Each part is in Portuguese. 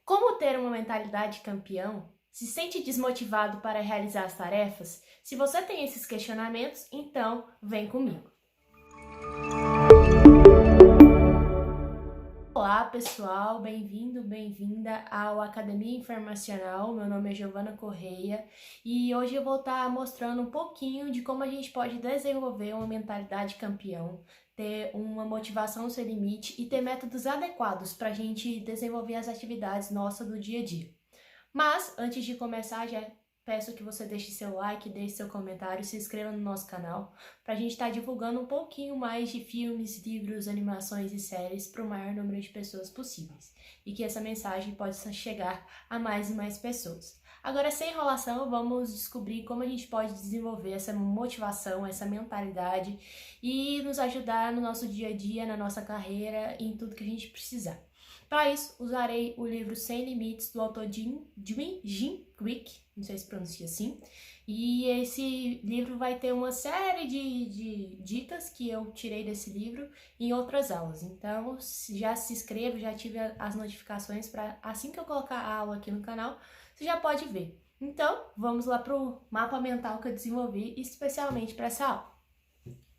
Como ter uma mentalidade campeão? Se sente desmotivado para realizar as tarefas? Se você tem esses questionamentos, então vem comigo. Olá pessoal, bem-vindo, bem-vinda ao Academia Informacional. Meu nome é Giovana Correia e hoje eu vou estar mostrando um pouquinho de como a gente pode desenvolver uma mentalidade campeão, ter uma motivação sem limite e ter métodos adequados para a gente desenvolver as atividades nossas do dia a dia. Mas, antes de começar, já peço que você deixe seu like, deixe seu comentário, se inscreva no nosso canal, para a gente estar divulgando um pouquinho mais de filmes, livros, animações e séries para o maior número de pessoas possíveis. E que essa mensagem possa chegar a mais e mais pessoas. Agora, sem enrolação, vamos descobrir como a gente pode desenvolver essa motivação, essa mentalidade e nos ajudar no nosso dia a dia, na nossa carreira e em tudo que a gente precisar. Para isso, usarei o livro Sem Limites, do autor Jim Kwik, não sei se pronuncia assim, e esse livro vai ter uma série de dicas que eu tirei desse livro em outras aulas. Então, já se inscreva, já ative as notificações para assim que eu colocar a aula aqui no canal, você já pode ver. Então, vamos lá para o mapa mental que eu desenvolvi especialmente para essa aula.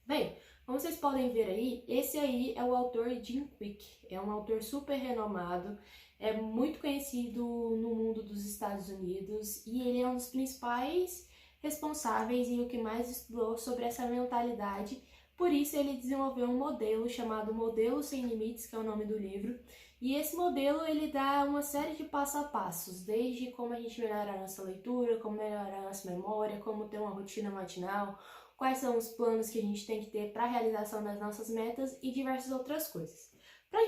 Bem, como vocês podem ver aí, esse aí é o autor Jim Kwik. É um autor super renomado, é muito conhecido no mundo dos Estados Unidos e ele é um dos principais responsáveis e o que mais estudou sobre essa mentalidade. Por isso ele desenvolveu um modelo chamado Modelo Sem Limites, que é o nome do livro. E esse modelo ele dá uma série de passo a passos, desde como a gente melhorar a nossa leitura, como melhorar a nossa memória, como ter uma rotina matinal, quais são os planos que a gente tem que ter para a realização das nossas metas e diversas outras coisas. Para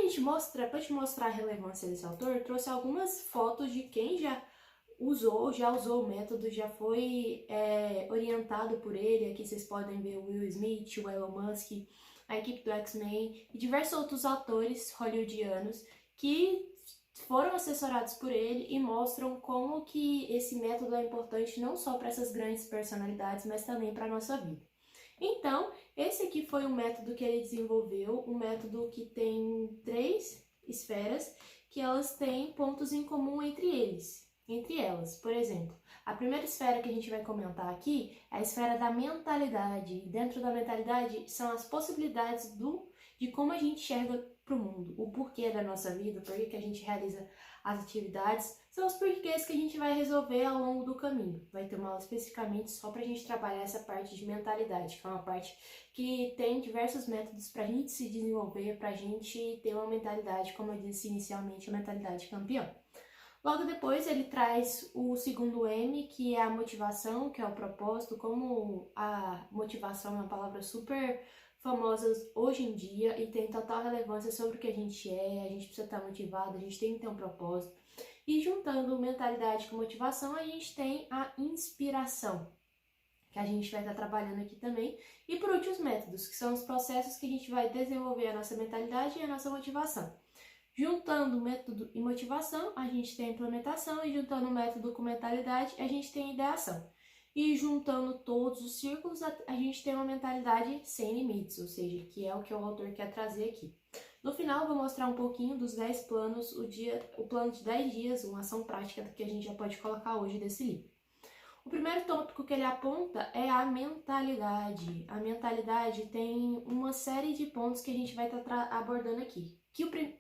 te mostrar a relevância desse autor, eu trouxe algumas fotos de quem já usou o método, já foi orientado por ele. Aqui vocês podem ver o Will Smith, o Elon Musk, a equipe do X-Men e diversos outros atores hollywoodianos que foram assessorados por ele e mostram como que esse método é importante não só para essas grandes personalidades, mas também para a nossa vida. Então, esse aqui foi um método que ele desenvolveu, um método que tem 3 esferas, que elas têm pontos em comum entre elas. Por exemplo, a primeira esfera que a gente vai comentar aqui é a esfera da mentalidade. Dentro da mentalidade são as possibilidades de como a gente enxerga para o mundo, o porquê da nossa vida, o porquê que a gente realiza as atividades, são os porquês que a gente vai resolver ao longo do caminho. Vai ter uma aula especificamente só para a gente trabalhar essa parte de mentalidade, que é uma parte que tem diversos métodos para a gente se desenvolver, para a gente ter uma mentalidade, como eu disse inicialmente, a mentalidade campeã. Logo depois ele traz o segundo M, que é a motivação, que é o propósito, como a motivação é uma palavra super famosa hoje em dia e tem total relevância sobre o que a gente gente precisa estar motivado, a gente tem que ter um propósito. E juntando mentalidade com motivação, a gente tem a inspiração, que a gente vai estar trabalhando aqui também. E por último, os métodos, que são os processos que a gente vai desenvolver a nossa mentalidade e a nossa motivação. Juntando método e motivação, a gente tem a implementação, e juntando método com mentalidade, a gente tem a ideação. E juntando todos os círculos, a gente tem uma mentalidade sem limites, ou seja, que é o que o autor quer trazer aqui. No final, eu vou mostrar um pouquinho dos 10 planos, o plano de 10 dias, uma ação prática que a gente já pode colocar hoje desse livro. O primeiro tópico que ele aponta é a mentalidade. A mentalidade tem uma série de pontos que a gente vai estar abordando aqui.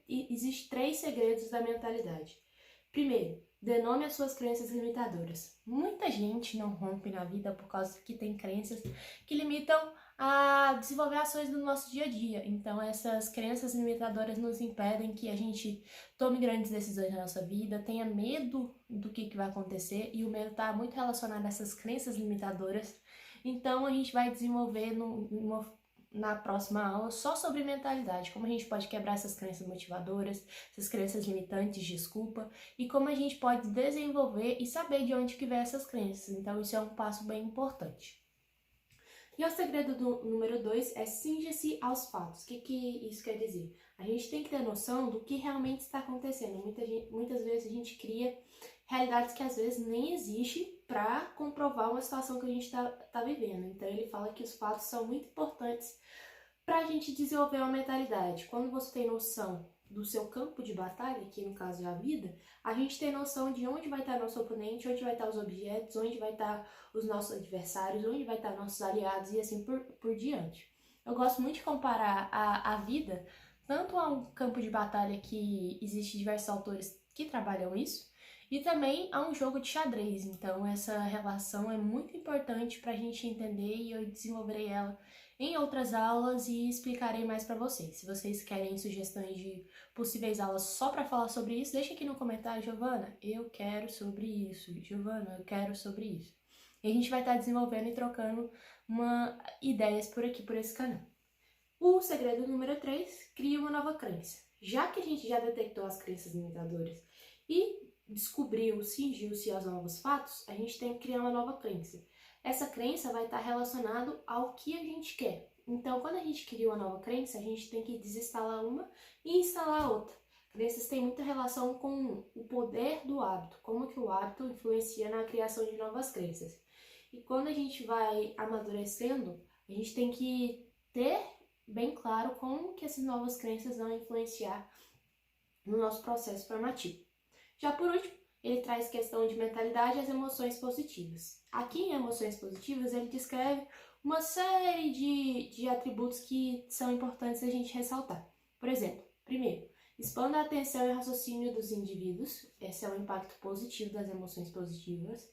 Existem 3 segredos da mentalidade. Primeiro, denome as suas crenças limitadoras. Muita gente não rompe na vida por causa que tem crenças que limitam a desenvolver ações do nosso dia a dia. Então, essas crenças limitadoras nos impedem que a gente tome grandes decisões na nossa vida, tenha medo do que vai acontecer, e o medo está muito relacionado a essas crenças limitadoras. Então, a gente vai desenvolver na próxima aula só sobre mentalidade, como a gente pode quebrar essas crenças motivadoras, essas crenças limitantes, desculpa, e como a gente pode desenvolver e saber de onde que vem essas crenças. Então, isso é um passo bem importante. E o segredo do número 2 é cinja-se aos fatos. O que isso quer dizer? A gente tem que ter noção do que realmente está acontecendo. Muitas vezes a gente cria realidades que às vezes nem existem para comprovar uma situação que a gente está vivendo. Então ele fala que os fatos são muito importantes para a gente desenvolver uma mentalidade. Quando você tem noção do seu campo de batalha, que no caso é a vida, a gente tem noção de onde vai estar nosso oponente, onde vai estar os objetos, onde vai estar os nossos adversários, onde vai estar nossos aliados e assim por diante. Eu gosto muito de comparar a vida tanto a um campo de batalha que existe diversos autores que trabalham isso, e também a um jogo de xadrez. Então essa relação é muito importante para a gente entender e eu desenvolverei ela em outras aulas e explicarei mais para vocês. Se vocês querem sugestões de possíveis aulas só para falar sobre isso, deixa aqui no comentário, Giovana, eu quero sobre isso, Giovana, eu quero sobre isso. E a gente vai estar desenvolvendo e trocando ideias por aqui, por esse canal. O segredo número 3, cria uma nova crença. Já que a gente já detectou as crenças limitadoras e descobriu, cingiu-se aos novos fatos, a gente tem que criar uma nova crença. Essa crença vai estar relacionada ao que a gente quer. Então, quando a gente cria uma nova crença, a gente tem que desinstalar uma e instalar outra. Crenças têm muita relação com o poder do hábito, como que o hábito influencia na criação de novas crenças. E quando a gente vai amadurecendo, a gente tem que ter bem claro como que essas novas crenças vão influenciar no nosso processo formativo. Já por último, ele traz questão de mentalidade e as emoções positivas. Aqui em emoções positivas, ele descreve uma série de atributos que são importantes a gente ressaltar. Por exemplo, primeiro, expanda a atenção e raciocínio dos indivíduos. Esse é o impacto positivo das emoções positivas.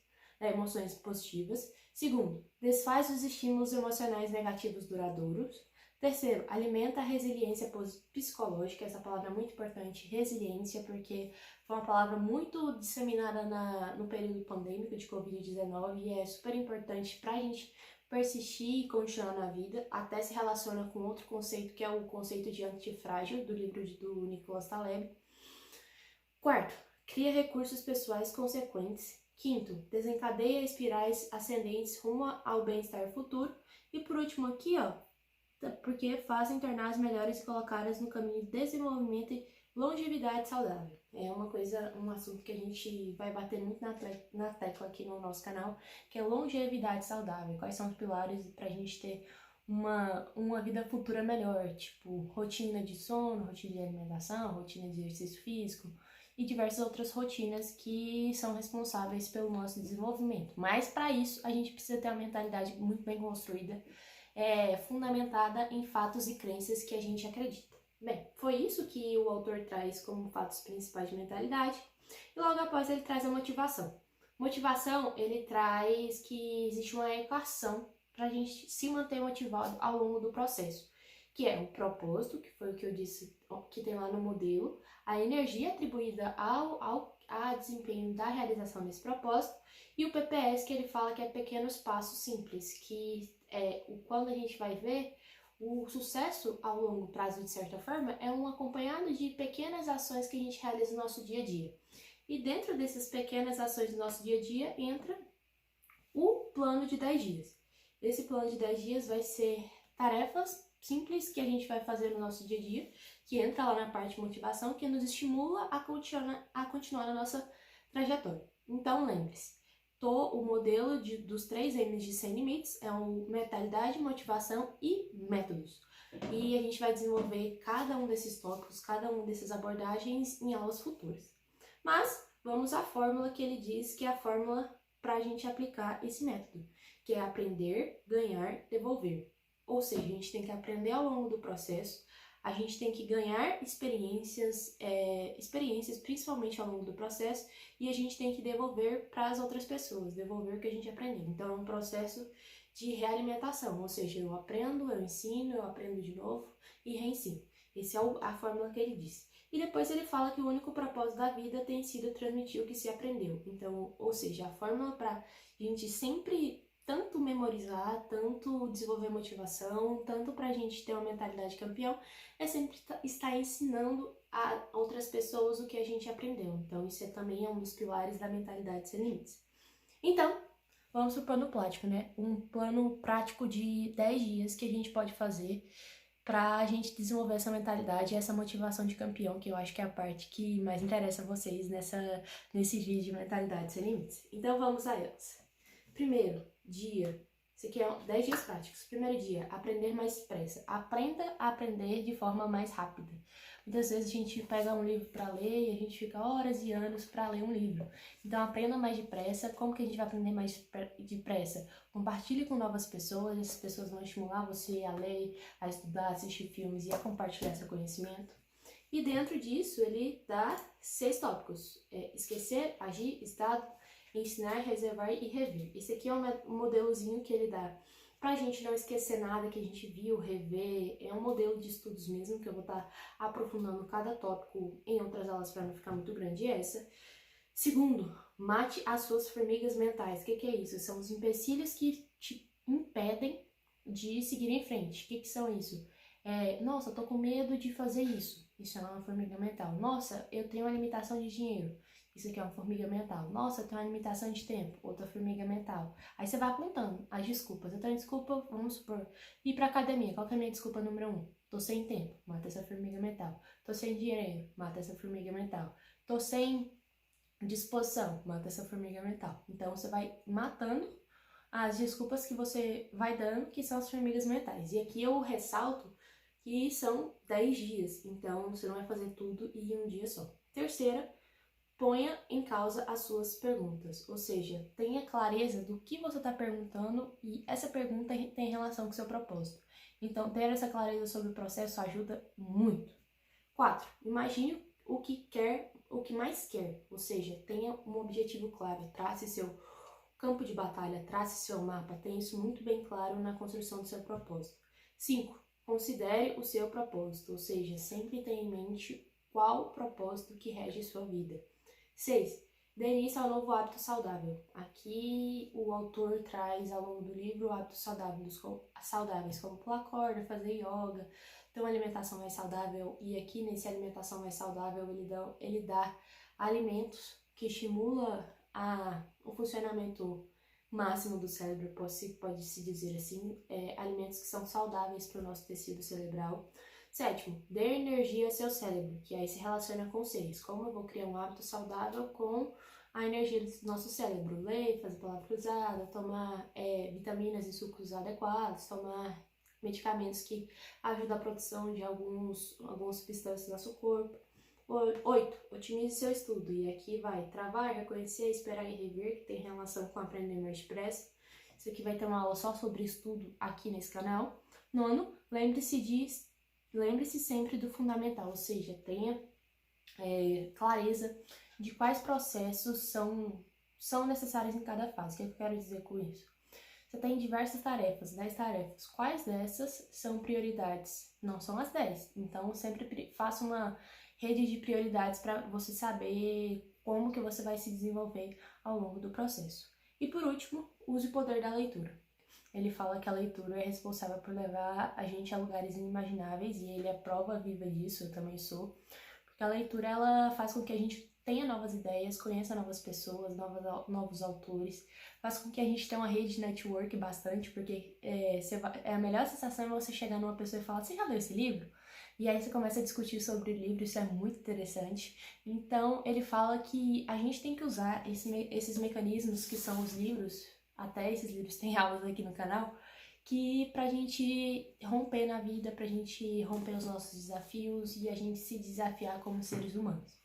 Segundo, desfaz os estímulos emocionais negativos duradouros. Terceiro, alimenta a resiliência psicológica. Essa palavra é muito importante, resiliência, porque foi uma palavra muito disseminada no período pandêmico de Covid-19 e é super importante para a gente persistir e continuar na vida. Até se relaciona com outro conceito, que é o conceito de antifrágil, do livro do Nicolas Taleb. Quarto, cria recursos pessoais consequentes. Quinto, desencadeia espirais ascendentes rumo ao bem-estar futuro. E por último aqui, porque fazem tornar as melhores e colocá-las no caminho de desenvolvimento e longevidade saudável. É um assunto que a gente vai bater muito na tecla aqui no nosso canal, que é longevidade saudável. Quais são os pilares para a gente ter uma vida futura melhor, tipo rotina de sono, rotina de alimentação, rotina de exercício físico e diversas outras rotinas que são responsáveis pelo nosso desenvolvimento. Mas para isso a gente precisa ter uma mentalidade muito bem construída, fundamentada em fatos e crenças que a gente acredita. Bem, foi isso que o autor traz como fatos principais de mentalidade, e logo após ele traz a motivação. Motivação, ele traz que existe uma equação para a gente se manter motivado ao longo do processo, que é o propósito, que foi o que eu disse, que tem lá no modelo, a energia atribuída ao desempenho da realização desse propósito, e o PPS, que ele fala que é pequenos passos simples, que quando a gente vai ver, o sucesso ao longo prazo, de certa forma, é um acompanhado de pequenas ações que a gente realiza no nosso dia a dia. E dentro dessas pequenas ações do nosso dia a dia entra o plano de 10 dias. Esse plano de 10 dias vai ser tarefas simples que a gente vai fazer no nosso dia a dia, que entra lá na parte de motivação, que nos estimula a continuar na nossa trajetória. Então, lembre-se, o modelo dos 3 M's de 100 limites é o mentalidade, motivação e métodos. E a gente vai desenvolver cada um desses tópicos, cada um dessas abordagens em aulas futuras. Mas vamos à fórmula que ele diz que é a fórmula para a gente aplicar esse método, que é aprender, ganhar, devolver. Ou seja, a gente tem que aprender ao longo do processo, a gente tem que ganhar experiências principalmente ao longo do processo, e a gente tem que devolver para as outras pessoas, devolver o que a gente aprendeu. Então é um processo de realimentação, ou seja, eu aprendo, eu ensino, eu aprendo de novo e reensino. Essa é a fórmula que ele diz. E depois ele fala que o único propósito da vida tem sido transmitir o que se aprendeu. Então, ou seja, a fórmula para a gente sempre tanto memorizar, tanto desenvolver motivação, tanto para a gente ter uma mentalidade campeão, é sempre estar ensinando a outras pessoas o que a gente aprendeu. Então, isso também é um dos pilares da mentalidade sem limites. Então, vamos para o plano prático, né? Um plano prático de 10 dias que a gente pode fazer para a gente desenvolver essa mentalidade e essa motivação de campeão, que eu acho que é a parte que mais interessa a vocês nesse vídeo de mentalidade sem limites. Então, vamos a elas. Primeiro dia, isso aqui é 10 dias práticos. Primeiro dia, aprender mais depressa. Aprenda a aprender de forma mais rápida. Muitas vezes a gente pega um livro para ler e a gente fica horas e anos para ler um livro. Então aprenda mais depressa. Como que a gente vai aprender mais depressa? Compartilhe com novas pessoas, essas pessoas vão estimular você a ler, a estudar, a assistir filmes e a compartilhar seu conhecimento. E dentro disso ele dá 6 tópicos: esquecer, agir, estado, ensinar, reservar e rever. Esse aqui é um modelozinho que ele dá pra gente não esquecer nada que a gente viu, rever. É um modelo de estudos mesmo, que eu vou estar aprofundando cada tópico em outras aulas para não ficar muito grande essa. Segundo, mate as suas formigas mentais. O que é isso? São os empecilhos que te impedem de seguir em frente. O que são isso? Nossa, eu tô com medo de fazer isso. Isso é uma formiga mental. Nossa, eu tenho uma limitação de dinheiro. Isso aqui é uma formiga mental. Nossa, eu tenho uma limitação de tempo. Outra formiga mental. Aí você vai apontando as desculpas. Eu tenho desculpa, vamos supor, ir pra academia. Qual que é a minha desculpa número 1? Tô sem tempo. Mata essa formiga mental. Tô sem dinheiro. Mata essa formiga mental. Tô sem disposição. Mata essa formiga mental. Então você vai matando as desculpas que você vai dando, que são as formigas mentais. E aqui eu ressalto que são 10 dias. Então você não vai fazer tudo em um dia só. Terceira, ponha em causa as suas perguntas, ou seja, tenha clareza do que você está perguntando e essa pergunta tem relação com o seu propósito. Então, ter essa clareza sobre o processo ajuda muito. 4. Imagine o que mais quer, ou seja, tenha um objetivo claro, trace seu campo de batalha, trace seu mapa, tenha isso muito bem claro na construção do seu propósito. 5. Considere o seu propósito, ou seja, sempre tenha em mente qual o propósito que rege sua vida. 6. Dê início ao novo hábito saudável. Aqui o autor traz ao longo do livro hábitos saudáveis, como pular corda, fazer yoga, ter uma alimentação mais saudável. E aqui nesse alimentação mais saudável ele dá alimentos que estimulam o funcionamento máximo do cérebro, pode-se dizer assim, alimentos que são saudáveis para o nosso tecido cerebral. 7. Dê energia ao seu cérebro, que aí se relaciona com 6. Como eu vou criar um hábito saudável com a energia do nosso cérebro? Ler, fazer palavra cruzada, tomar vitaminas e sucos adequados, tomar medicamentos que ajudam a produção de algumas substâncias do nosso corpo. 8. Otimize seu estudo. E aqui vai travar, reconhecer, esperar e rever, que tem relação com aprender mais depressa. Isso aqui vai ter uma aula só sobre estudo aqui nesse canal. 9. Lembre-se sempre do fundamental, ou seja, tenha clareza de quais processos são necessários em cada fase. O que eu quero dizer com isso? Você tem diversas tarefas, 10 tarefas. Quais dessas são prioridades? Não são as 10. Então, sempre faça uma rede de prioridades para você saber como que você vai se desenvolver ao longo do processo. E por último, use o poder da leitura. Ele fala que a leitura é responsável por levar a gente a lugares inimagináveis e ele é prova viva disso, eu também sou. Porque a leitura ela faz com que a gente tenha novas ideias, conheça novas pessoas, novos autores, faz com que a gente tenha uma rede de network bastante, porque a melhor sensação é você chegar numa pessoa e falar: você já leu esse livro? E aí você começa a discutir sobre o livro, isso é muito interessante. Então ele fala que a gente tem que usar esses mecanismos que são os livros, até esses livros têm aulas aqui no canal, que pra gente romper na vida, pra gente romper os nossos desafios e a gente se desafiar como seres humanos.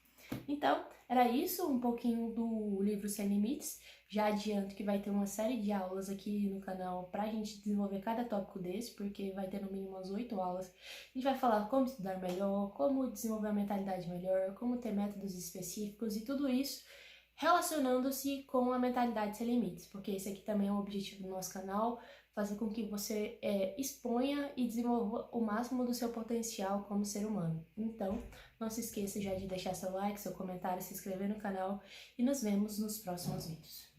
Então, era isso, um pouquinho do livro Sem Limites. Já adianto que vai ter uma série de aulas aqui no canal pra gente desenvolver cada tópico desse, porque vai ter no mínimo umas 8 aulas. A gente vai falar como estudar melhor, como desenvolver a mentalidade melhor, como ter métodos específicos e tudo isso relacionando-se com a mentalidade sem limites, porque esse aqui também é o objetivo do nosso canal, fazer com que você exponha e desenvolva o máximo do seu potencial como ser humano. Então, não se esqueça já de deixar seu like, seu comentário, se inscrever no canal e nos vemos nos próximos vídeos.